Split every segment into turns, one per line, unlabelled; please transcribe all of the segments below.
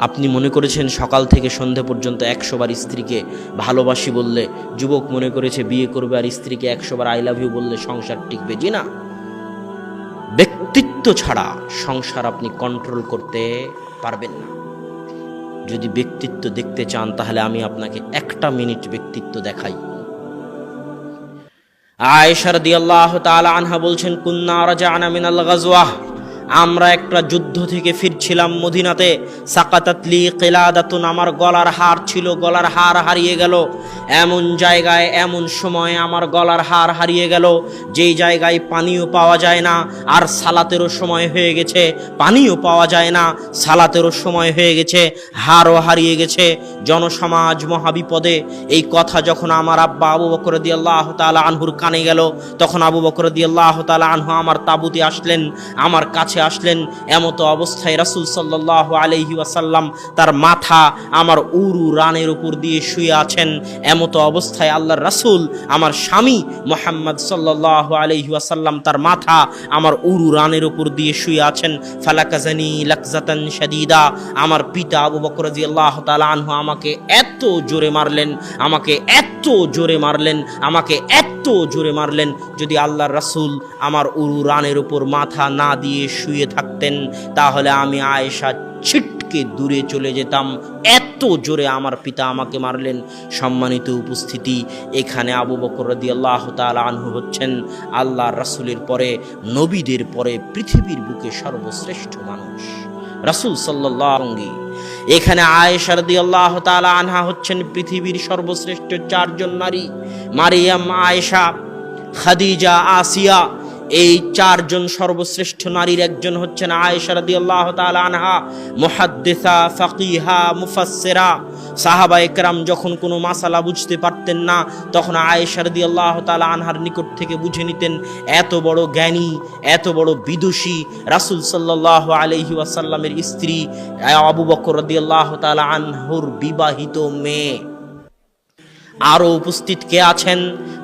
আপনি মনে করেছেন সকাল থেকে সন্ধে পর্যন্ত 100 বার স্ত্রীকে ভালোবাসি বললে, যুবক মনে করেছে বিয়ে করবে আর স্ত্রীকে 100 বার আই লাভ ইউ বললে সংসার টিকবে। জি না, ব্যক্তিত্ব ছাড়া সংসার আপনি কন্ট্রোল করতে পারবেন না। যদি ব্যক্তিত্ব দেখতে চান তাহলে আমি আপনাকে 1 মিনিট ব্যক্তিত্ব দেখাই। আয়েশা রাদিয়াল্লাহু তাআলা আনহা বলছেন, কুন্না রাজা'না মিনাল গাজওয়াহ, আমরা একটা যুদ্ধ থেকে ফিরছিলাম মদিনাতে। সাকাতাতলি কিলাদাতুন, আমার গলার হার ছিল, গলার হার হারিয়ে গেল। এমন জায়গায় এমন সময় আমার গলার হার হারিয়ে গেল যেই জায়গায় পানিও পাওয়া যায় না, আর সালাতেরও সময় হয়ে গেছে, পানিও পাওয়া যায় না, সালাতেরও সময় হয়ে গেছে, হারও হারিয়ে গেছে, জনসমাজ মহাবিপদে। এই কথা যখন আমার আব্বা আবু বকর রাদিয়াল্লাহু তাআলা আনহুর কানে গেল, তখন আবু বকর রাদিয়াল্লাহু তাআলা আনহু আমার তাঁবুতে আসলেন, আমার কাছে আসলেন। এমতো অবস্থায় রাসূল সাল্লাল্লাহু আলাইহি ওয়াসাল্লাম তার মাথা আমার উরু রানের উপর দিয়ে শুয়ে আছেন। এমতো অবস্থায় আল্লাহর রাসূল আমার স্বামী মুহাম্মদ সাল্লাল্লাহু আলাইহি ওয়াসাল্লাম তার মাথা আমার উরু রানের উপর দিয়ে শুয়ে আছেন। ফালাকাজানি লাকজাতান শাদীদা, আমার পিতা আবু বকর রাদিয়াল্লাহু তাআলা আনহু আমাকে এত জোরে মারলেন, আমাকে এত জোরে মারলেন, আমাকে এত জোরে মারলেন, যদি আল্লাহর রাসূল আমার উরু রানের উপর মাথা না দিয়ে শুয়ে থাকতেন তাহলে আমি আয়েশা ছিটকে দূরে চলে যেতাম। এত জোরে আমার পিতা আমাকে মারলেন। সম্মানিত উপস্থিতি, এখানে আবু বকর রাদিয়াল্লাহু তাআলা আনহু হচ্ছেন আল্লাহর রাসূলের পরে, নবীদের পরে পৃথিবীর বুকে সর্বশ্রেষ্ঠ মানুষ, রাসূল সাল্লাল্লাহু আলাইহি ওয়াসাল্লাম। এখানে আয়েশা রাদিয়াল্লাহু তাআলা আনহা হচ্ছেন পৃথিবীর সর্বশ্রেষ্ঠ 4 জন নারী, মারিয়াম, আয়েশা, খাদিজা, আসিয়া। এই 4 জন সর্বশ্রেষ্ঠ নারীর একজন হচ্ছেন আয়েশা রাদিয়াল্লাহু তাআলা আনহা, মুহাদ্দিসা, ফাকিহা, মুফাসসিরা। সাহাবায়ে কেরাম যখন কোনো মাসালা বুঝতে পারতেন না তখন আয়েশা রাদিয়াল্লাহু তাআলা আনহার নিকট থেকে বুঝে নিতেন। এত বড় জ্ঞানী, এত বড় বিদুষী রাসূল সাল্লাল্লাহু আলাইহি ওয়াসাল্লামের স্ত্রী আবু বকর রাদিয়াল্লাহু তাআলা আনহুর বিবাহিত মেয়ে। আরও উপস্থিত কে আছেন?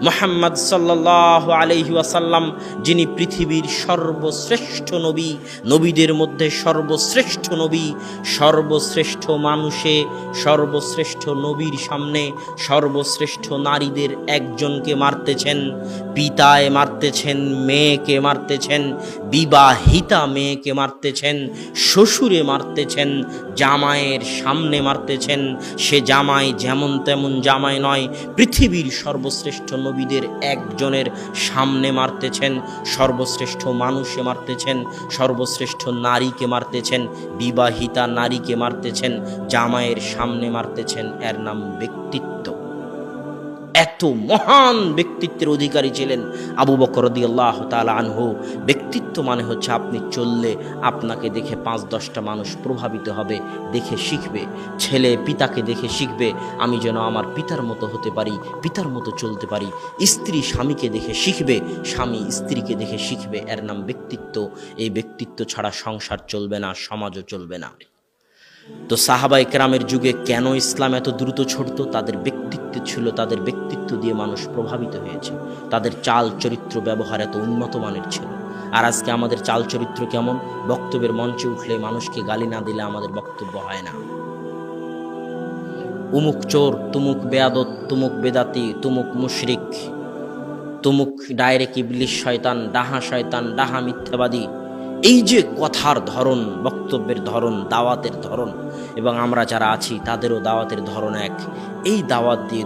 মুহাম্মদ সাল্লাল্লাহু আলাইহি ওয়াসাল্লাম, যিনি পৃথিবীর সর্বশ্রেষ্ঠ নবী, নবীদের মধ্যে সর্বশ্রেষ্ঠ নবী। সর্বশ্রেষ্ঠ মানুষে সর্বশ্রেষ্ঠ নবীর সামনে সর্বশ্রেষ্ঠ নারীদের একজনকে মারতেছেন, পিতায় মারতেছেন, মেয়েকে মারতেছেন, বিবাহিতা মেয়েকে মারতেছেন, শ্বশুরে মারতেছেন, জামাইয়ের সামনে মারতেছেন। সে জামাই যেমন তেমন জামাই নয়, পৃথিবীর সর্বশ্রেষ্ঠ নবীদের একজনের সামনে মারতেছেন, সর্বশ্রেষ্ঠ মানুষে মারতেছেন, সর্বশ্রেষ্ঠ নারীকে মারতেছেন, বিবাহিতা নারীকে মারতেছেন, জামাইয়ের সামনে মারতেছেন। এর নাম ব্যক্তিত্ব। এত মহান ব্যক্তিত্বের অধিকারী ছিলেন আবু বকর রাদিয়াল্লাহু তাআলা আনহু। ব্যক্তিত্ব মানে হচ্ছে আপনি চললে আপনাকে দেখে 5-10টা মানুষ প্রভাবিত হবে, দেখে শিখবে। ছেলে পিতাকে দেখে শিখবে, আমি যেন আমার পিতার মতো হতে পারি, পিতার মতো চলতে পারি। স্ত্রী স্বামীকে দেখে শিখবে, স্বামী স্ত্রীকে দেখে শিখবে। এর নাম ব্যক্তিত্ব। এই ব্যক্তিত্ব ছাড়া সংসার চলবে না, সমাজও চলবে না। তো সাহাবায়ে কেরামের যুগে কেন ইসলাম এত দ্রুত ছড়তো? তাদের ব্যক্তিত্ব ছিল, তাদের ব্যক্তিত্ব দিয়ে মানুষ প্রভাবিত হয়েছে। তাদের চাল চরিত্র ব্যবহার এত উন্নত মানের ছিল। আর আজকে আমাদের চাল চরিত্র কেমন? বক্তব্যের মঞ্চে উঠলে মানুষকে গালি না দিলে আমাদের বক্তব্য হয় না। উমুক চোর, তুমুক বেয়াদত, তুমুক বেদাতি, তুমুক মুশরিক, তুমুক ডাইরেক্ট ইবলিশ শয়তান, ডাহা শয়তান, ডাহা মিথ্যাবাদী। এই যে কথার ধরন, বক্তব্যের ধরন, দাওয়াতের ধরন, এবং আমরা যারা আছি তাদেরও দাওয়াতের ধরন এক। এই দাওয়াত দিয়ে